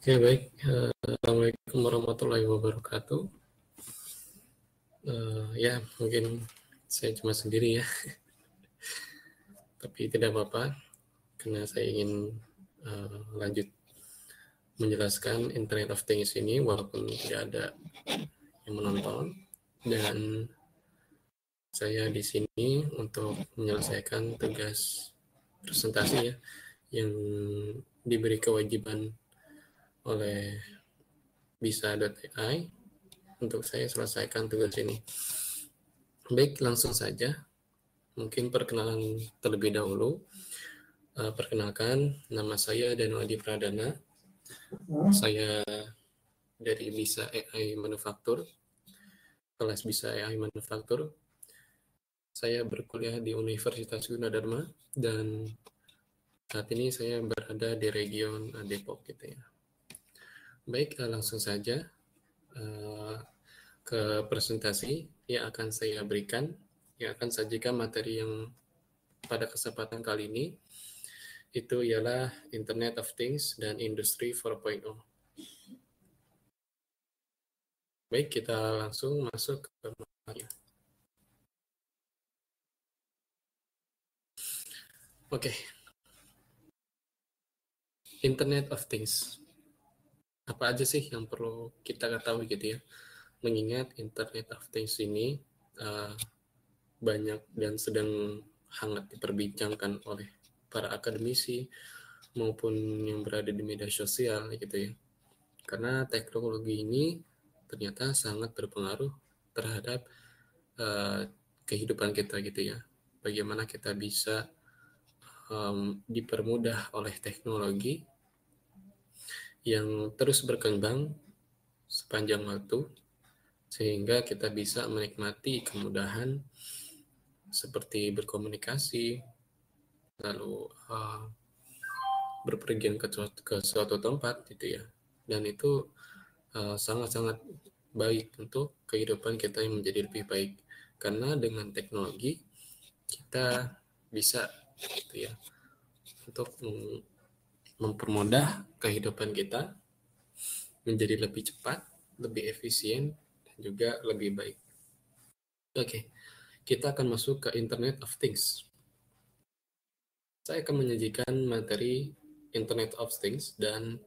Oke, baik. Assalamualaikum warahmatullahi wabarakatuh. Ya, mungkin saya cuma sendiri ya, tapi tidak apa-apa, karena saya ingin lanjut menjelaskan Internet of Things ini walaupun tidak ada yang menonton, dan saya di sini untuk menyelesaikan tugas presentasi ya, yang diberi kewajiban oleh bisa.ai untuk saya selesaikan tugas ini. Baik, langsung saja. Mungkin perkenalan terlebih dahulu. Perkenalkan, nama saya Danwadi Pradana. Saya dari Bisa AI Manufaktur, kelas Bisa AI Manufaktur. Saya berkuliah di Universitas Gunadarma dan saat ini saya berada di region Depok gitu ya. Baik, langsung saja ke presentasi yang akan saya berikan, yang akan sajikan materi yang pada kesempatan kali ini itu ialah Internet of Things dan Industri 4.0. Baik, kita langsung masuk ke materinya. Oke. Internet of Things. Apa aja sih yang perlu kita ketahui gitu ya? Mengingat Internet of Things ini banyak dan sedang hangat diperbincangkan oleh para akademisi maupun yang berada di media sosial gitu ya. Karena teknologi ini ternyata sangat berpengaruh terhadap kehidupan kita gitu ya. Bagaimana kita bisa dipermudah oleh teknologi yang terus berkembang sepanjang waktu, sehingga kita bisa menikmati kemudahan seperti berkomunikasi, lalu berpergian ke suatu tempat gitu ya. Dan itu sangat-sangat baik untuk kehidupan kita yang menjadi lebih baik. Karena dengan teknologi kita bisa gitu ya untuk mempermudah kehidupan kita menjadi lebih cepat, lebih efisien, dan juga lebih baik. Oke, kita akan masuk ke Internet of Things. Saya akan menyajikan materi Internet of Things, dan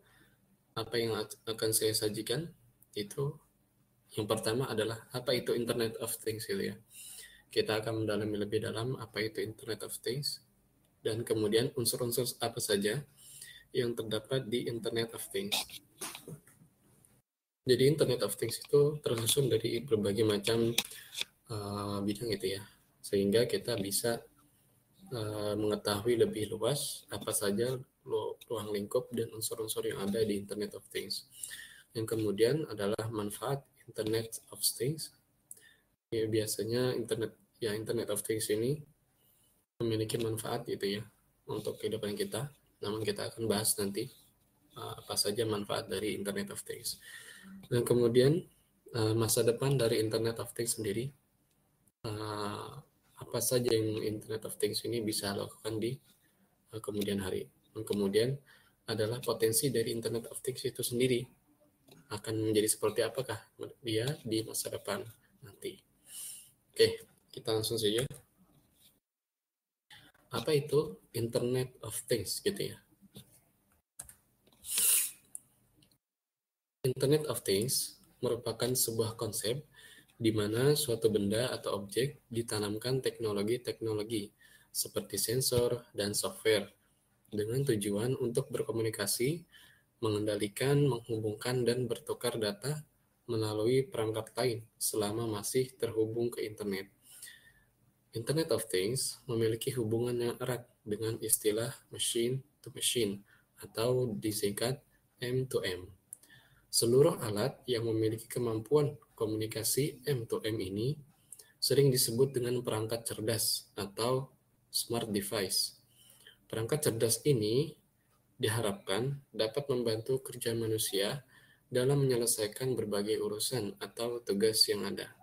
apa yang akan saya sajikan itu yang pertama adalah apa itu Internet of Things gitu ya. Kita akan mendalami lebih dalam apa itu Internet of Things, dan kemudian unsur-unsur apa saja yang terdapat di Internet of Things. Jadi Internet of Things itu tersusun dari berbagai macam bidang itu ya, sehingga kita bisa mengetahui lebih luas apa saja ruang lingkup dan unsur-unsur yang ada di Internet of Things. Yang kemudian adalah manfaat Internet of Things. Ya, biasanya Internet of Things ini memiliki manfaat gitu ya untuk kehidupan kita. Namun kita akan bahas nanti apa saja manfaat dari Internet of Things. Dan kemudian masa depan dari Internet of Things sendiri, apa saja yang Internet of Things ini bisa lakukan di kemudian hari. Dan kemudian adalah potensi dari Internet of Things itu sendiri akan menjadi seperti apakah dia di masa depan nanti. Oke, kita langsung saja. Apa itu Internet of Things gitu ya? Internet of Things merupakan sebuah konsep di mana suatu benda atau objek ditanamkan teknologi-teknologi seperti sensor dan software dengan tujuan untuk berkomunikasi, mengendalikan, menghubungkan, dan bertukar data melalui perangkat lain selama masih terhubung ke internet. Internet of Things memiliki hubungan yang erat dengan istilah machine to machine atau disingkat M2M. Seluruh alat yang memiliki kemampuan komunikasi M2M ini sering disebut dengan perangkat cerdas atau smart device. Perangkat cerdas ini diharapkan dapat membantu kerja manusia dalam menyelesaikan berbagai urusan atau tugas yang ada.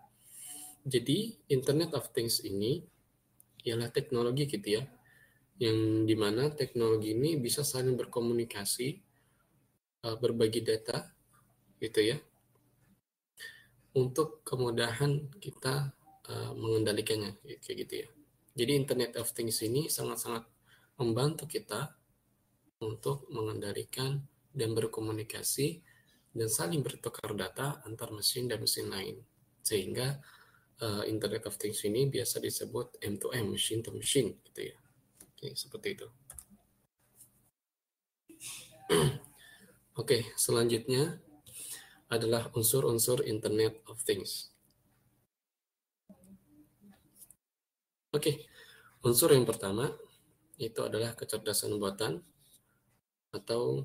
Jadi, Internet of Things ini ialah teknologi gitu ya, yang dimana teknologi ini bisa saling berkomunikasi berbagi data gitu ya, untuk kemudahan kita mengendalikannya kayak gitu ya. Jadi Internet of Things ini sangat-sangat membantu kita untuk mengendalikan dan berkomunikasi dan saling bertukar data antar mesin dan mesin lain. Sehingga Internet of Things ini biasa disebut M2M, machine to machine gitu ya. Oke, seperti itu. Oke, selanjutnya adalah unsur-unsur Internet of Things. Oke, unsur yang pertama itu adalah kecerdasan buatan, atau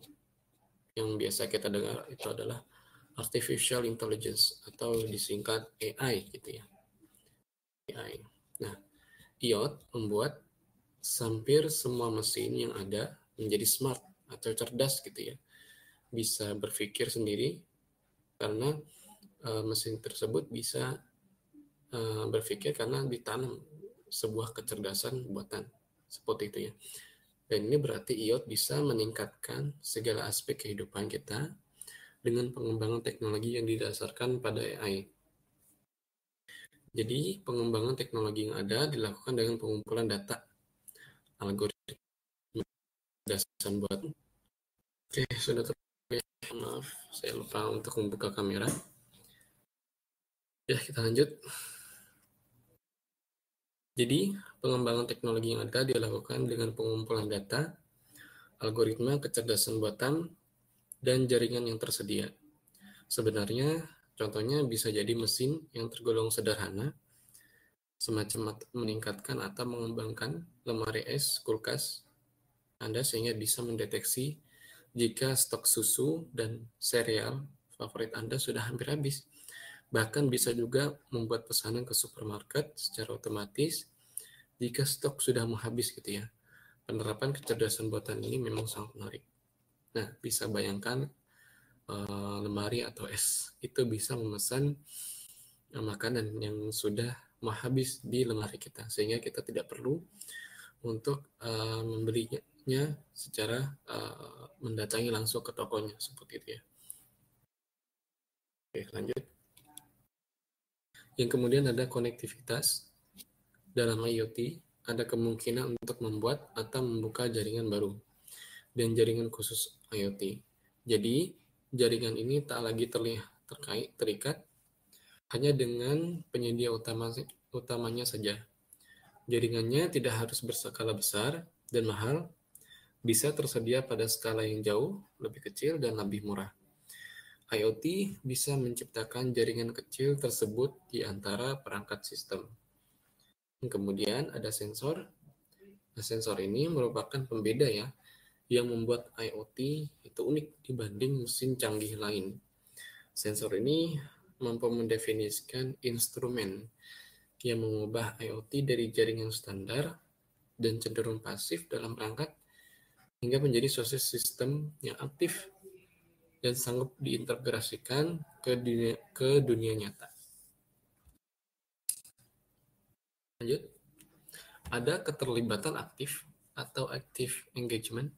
yang biasa kita dengar itu adalah artificial intelligence atau disingkat AI gitu ya. AI. Nah, IoT membuat hampir semua mesin yang ada menjadi smart atau cerdas gitu ya. Bisa berpikir sendiri karena mesin tersebut bisa berpikir karena ditanam sebuah kecerdasan buatan seperti itu ya. Dan ini berarti IoT bisa meningkatkan segala aspek kehidupan kita dengan pengembangan teknologi yang didasarkan pada AI. Jadi pengembangan teknologi yang ada dilakukan dengan pengumpulan data, algoritma, dasar buatan. Oke, sudah terlihat. Maaf, saya lupa untuk membuka kamera. Ya, kita lanjut. Jadi, pengembangan teknologi yang ada dilakukan dengan pengumpulan data, algoritma kecerdasan buatan, dan jaringan yang tersedia. Sebenarnya, contohnya bisa jadi mesin yang tergolong sederhana, semacam meningkatkan atau mengembangkan lemari es, kulkas Anda sehingga bisa mendeteksi jika stok susu dan sereal favorit Anda sudah hampir habis. Bahkan bisa juga membuat pesanan ke supermarket secara otomatis jika stok sudah mau habis gitu ya. Penerapan kecerdasan buatan ini memang sangat menarik. Nah, bisa bayangkan lemari atau es itu bisa memesan makanan yang sudah mau habis di lemari kita, sehingga kita tidak perlu untuk membelinya secara mendatangi langsung ke tokonya seperti itu ya. Oke, lanjut. Yang kemudian ada konektivitas. Dalam IoT, ada kemungkinan untuk membuat atau membuka jaringan baru dan jaringan khusus IoT. Jadi, jaringan ini tak lagi terikat hanya dengan penyedia utamanya saja. Jaringannya tidak harus berskala besar dan mahal, bisa tersedia pada skala yang jauh, lebih kecil, dan lebih murah. IoT bisa menciptakan jaringan kecil tersebut di antara perangkat sistem. Kemudian ada sensor. Nah, sensor ini merupakan pembeda ya, yang membuat IoT itu unik dibanding mesin canggih lain. Sensor ini mampu mendefinisikan instrumen yang mengubah IoT dari jaringan standar dan cenderung pasif dalam perangkat hingga menjadi suatu sistem yang aktif dan sanggup diintegrasikan ke dunia nyata. Lanjut, ada keterlibatan aktif atau active engagement.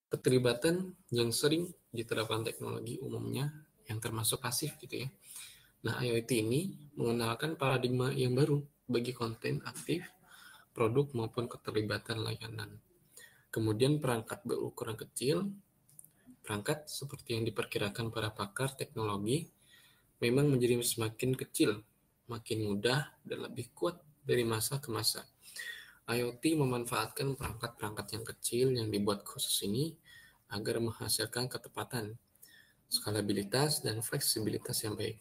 Keterlibatan yang sering diterapkan teknologi umumnya yang termasuk pasif gitu ya. Nah, IoT ini mengenalkan paradigma yang baru bagi konten aktif, produk maupun keterlibatan layanan. Kemudian perangkat berukuran kecil, perangkat seperti yang diperkirakan para pakar teknologi memang menjadi semakin kecil, makin mudah dan lebih kuat dari masa ke masa. IoT memanfaatkan perangkat-perangkat yang kecil yang dibuat khusus ini agar menghasilkan ketepatan, skalabilitas, dan fleksibilitas yang baik.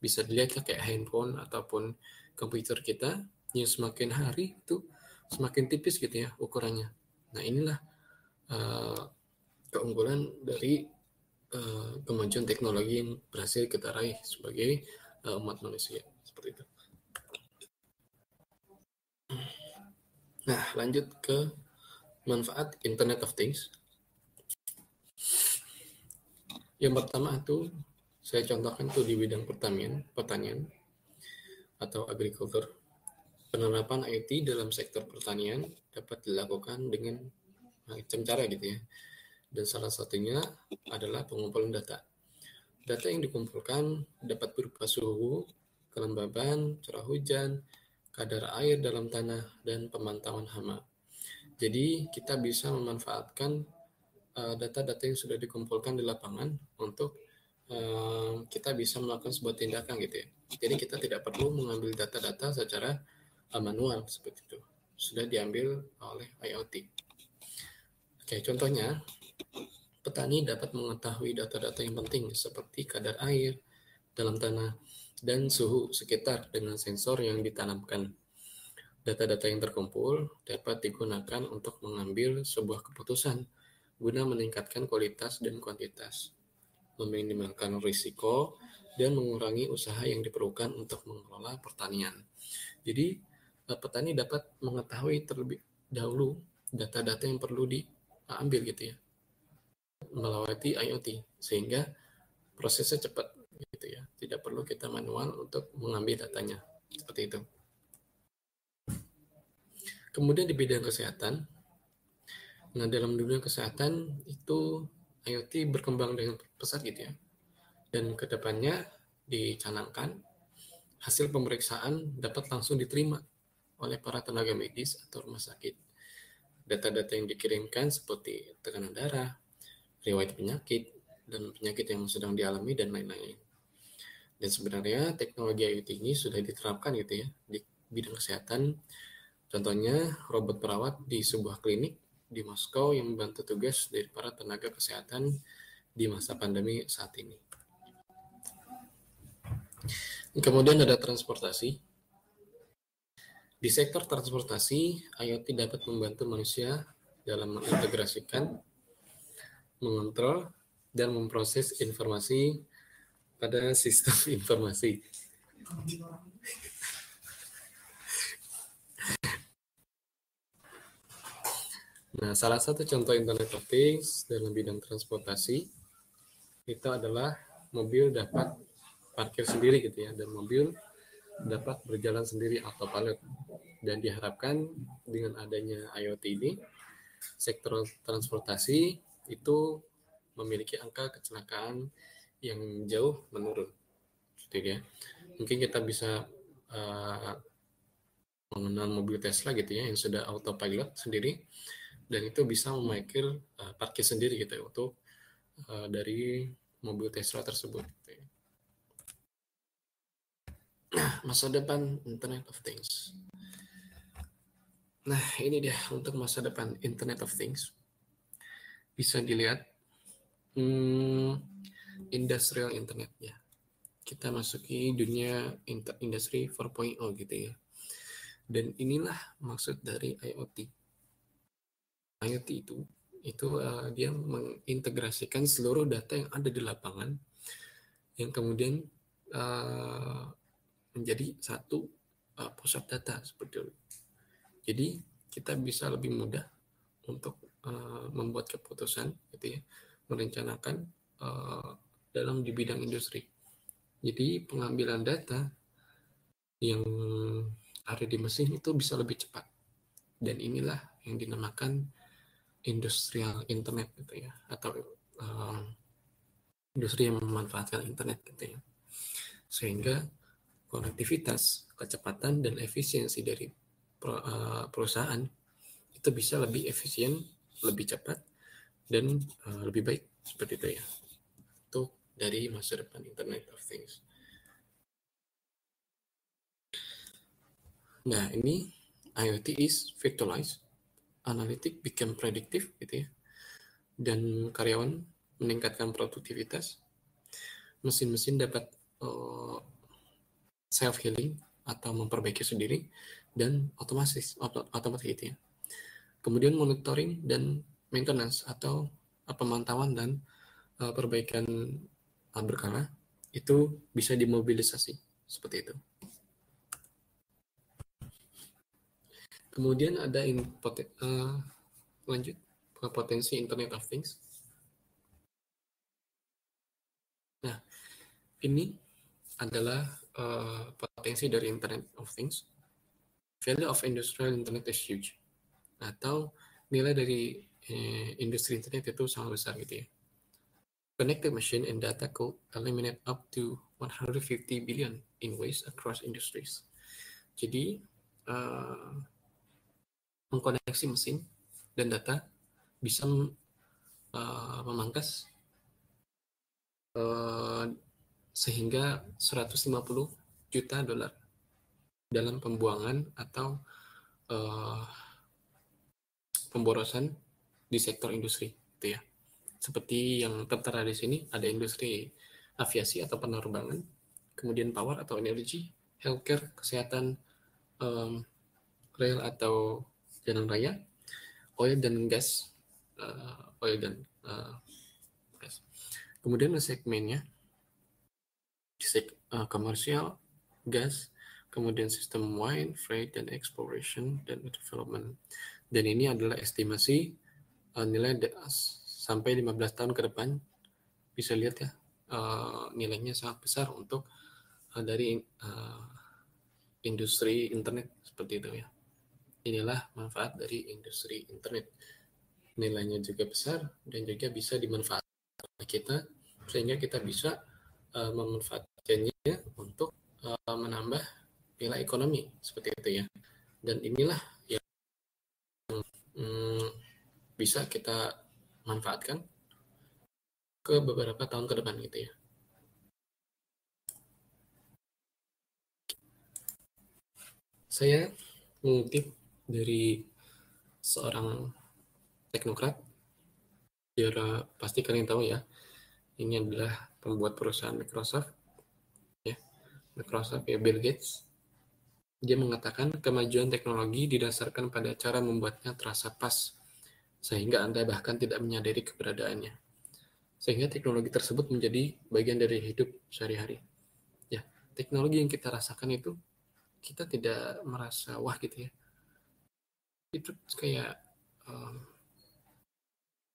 Bisa dilihat kayak handphone ataupun komputer kita yang semakin hari itu semakin tipis gitu ya ukurannya. Nah, inilah keunggulan dari kemajuan teknologi yang berhasil kita raih sebagai umat manusia seperti itu. Nah, lanjut ke manfaat Internet of Things. Yang pertama itu saya contohkan tuh di bidang pertanian atau agriculture. Penerapan IT dalam sektor pertanian dapat dilakukan dengan macam cara gitu ya. dan salah satunya adalah pengumpulan data. Data yang dikumpulkan dapat berupa suhu, kelembaban, curah hujan, kadar air dalam tanah, dan pemantauan hama. Jadi kita bisa memanfaatkan data-data yang sudah dikumpulkan di lapangan untuk kita bisa melakukan sebuah tindakan gitu ya. Jadi kita tidak perlu mengambil data-data secara manual seperti itu. Sudah diambil oleh IoT. Oke, contohnya petani dapat mengetahui data-data yang penting seperti kadar air dalam tanah dan suhu sekitar dengan sensor yang ditanamkan. Data-data yang terkumpul dapat digunakan untuk mengambil sebuah keputusan guna meningkatkan kualitas dan kuantitas, meminimalkan risiko, dan mengurangi usaha yang diperlukan untuk mengelola pertanian. Jadi, petani dapat mengetahui terlebih dahulu data-data yang perlu diambil gitu ya, melewati IoT, sehingga prosesnya cepat gitu ya. Tidak perlu kita manual untuk mengambil datanya. Seperti itu. Kemudian di bidang kesehatan, nah dalam dunia kesehatan itu IoT berkembang dengan pesat gitu ya. Dan kedepannya dicanangkan hasil pemeriksaan dapat langsung diterima oleh para tenaga medis atau rumah sakit. Data-data yang dikirimkan seperti tekanan darah, riwayat penyakit, dan penyakit yang sedang dialami, dan lain-lain. Dan sebenarnya teknologi IoT ini sudah diterapkan gitu ya di bidang kesehatan. Contohnya robot perawat di sebuah klinik di Moskow yang membantu tugas dari para tenaga kesehatan di masa pandemi saat ini. Kemudian ada transportasi. Di sektor transportasi, IoT dapat membantu manusia dalam mengintegrasikan, mengontrol, dan memproses informasi pada sistem informasi. Nah, salah satu contoh Internet of Things dalam bidang transportasi itu adalah mobil dapat parkir sendiri gitu ya, dan mobil dapat berjalan sendiri autopilot. Dan diharapkan dengan adanya IoT ini, sektor transportasi itu memiliki angka kecelakaan yang jauh menurun. Gitu ya. Mungkin kita bisa mengenal mobil Tesla gitu ya, yang sudah autopilot sendiri, dan itu bisa memikir parkir sendiri gitu ya, untuk dari mobil Tesla tersebut. Gitu ya. Masa depan Internet of Things. Nah, ini dia untuk masa depan Internet of Things. Bisa dilihat industrial internet ya. Kita masuki dunia industri 4.0 gitu ya. Dan inilah maksud dari IoT. IoT itu dia mengintegrasikan seluruh data yang ada di lapangan yang kemudian menjadi satu pusat data seperti itu. Jadi kita bisa lebih mudah untuk membuat keputusan gitu ya, merencanakan dalam di bidang industri. Jadi pengambilan data yang ada di mesin itu bisa lebih cepat. Dan inilah yang dinamakan industrial internet gitu ya, atau industri yang memanfaatkan internet gitu ya. Sehingga konektivitas, kecepatan, dan efisiensi dari perusahaan itu bisa lebih efisien, lebih cepat, dan lebih baik seperti itu ya. Itu dari masa depan Internet of Things. Nah, ini IoT is virtualized, analytic become predictive gitu ya, dan karyawan meningkatkan produktivitas, mesin-mesin dapat self healing atau memperbaiki sendiri, dan otomatis gitu ya. Kemudian monitoring dan maintenance atau pemantauan dan perbaikan berkala itu bisa dimobilisasi seperti itu. Kemudian ada lanjut ke potensi Internet of Things. Nah, ini adalah potensi dari Internet of Things. Value of industrial internet is huge. Atau nilai dari industri internet itu sangat besar gitu ya. Connected machine and data could eliminate up to 150 billion in waste across industries. Jadi mengkoneksi mesin dan data bisa memangkas sehingga 150 juta dolar dalam pembuangan atau pemborosan di sektor industri, gitu ya. Seperti yang tertera di sini, ada industri aviasi atau penerbangan, kemudian power atau energi, healthcare, kesehatan, rail atau jalan raya, oil dan gas, gas. Kemudian segmennya, komersial, gas, kemudian sistem wine, freight, dan exploration, dan development. Dan ini adalah estimasi nilai sampai 15 tahun ke depan. Bisa lihat ya, nilainya sangat besar untuk dari industri internet seperti itu ya. Inilah manfaat dari industri internet. Nilainya juga besar dan juga bisa dimanfaatkan oleh kita, sehingga kita bisa memanfaatkannya untuk menambah nilai ekonomi seperti itu ya. Dan inilah yang bisa kita manfaatkan ke beberapa tahun ke depan gitu ya. Saya mengutip dari seorang teknokrat, biar pasti kalian tahu ya, ini adalah pembuat perusahaan Microsoft, ya, Microsoft ya, Bill Gates. Dia mengatakan kemajuan teknologi didasarkan pada cara membuatnya terasa pas, sehingga Anda bahkan tidak menyadari keberadaannya. Sehingga teknologi tersebut menjadi bagian dari hidup sehari-hari. Ya, teknologi yang kita rasakan itu kita tidak merasa wah gitu ya. Itu kayak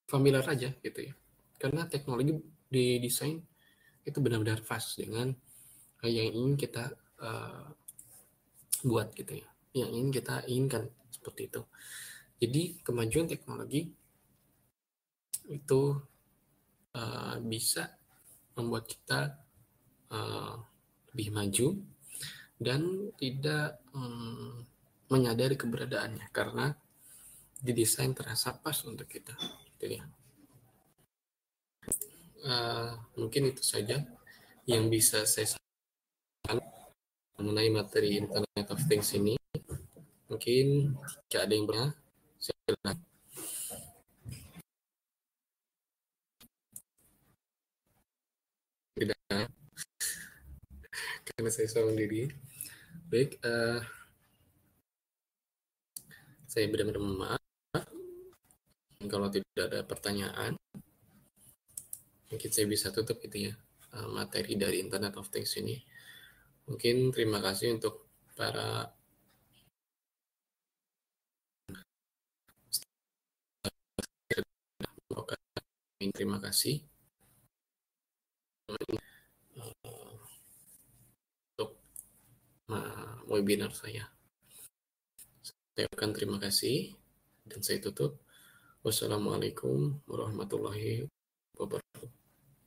familiar aja gitu ya. Karena teknologi didesain itu benar-benar pas dengan yang ingin kita buat gitu ya, yang ingin kita inginkan seperti itu. Jadi kemajuan teknologi itu bisa membuat kita lebih maju dan tidak menyadari keberadaannya karena didesain terasa pas untuk kita. Gitu ya. Mungkin itu saja yang bisa saya sampaikan mengenai materi Internet of Things ini. Mungkin jika ada yang bertanya, silakan. Tidak, karena saya seorang diri. Baik, saya benar-benar maaf kalau tidak ada pertanyaan. Mungkin saya bisa tutup itu ya, materi dari Internet of Things ini. Mungkin terima kasih untuk para terima kasih untuk webinar saya. Saya ucapkan terima kasih dan saya tutup. Wassalamualaikum warahmatullahi wabarakatuh.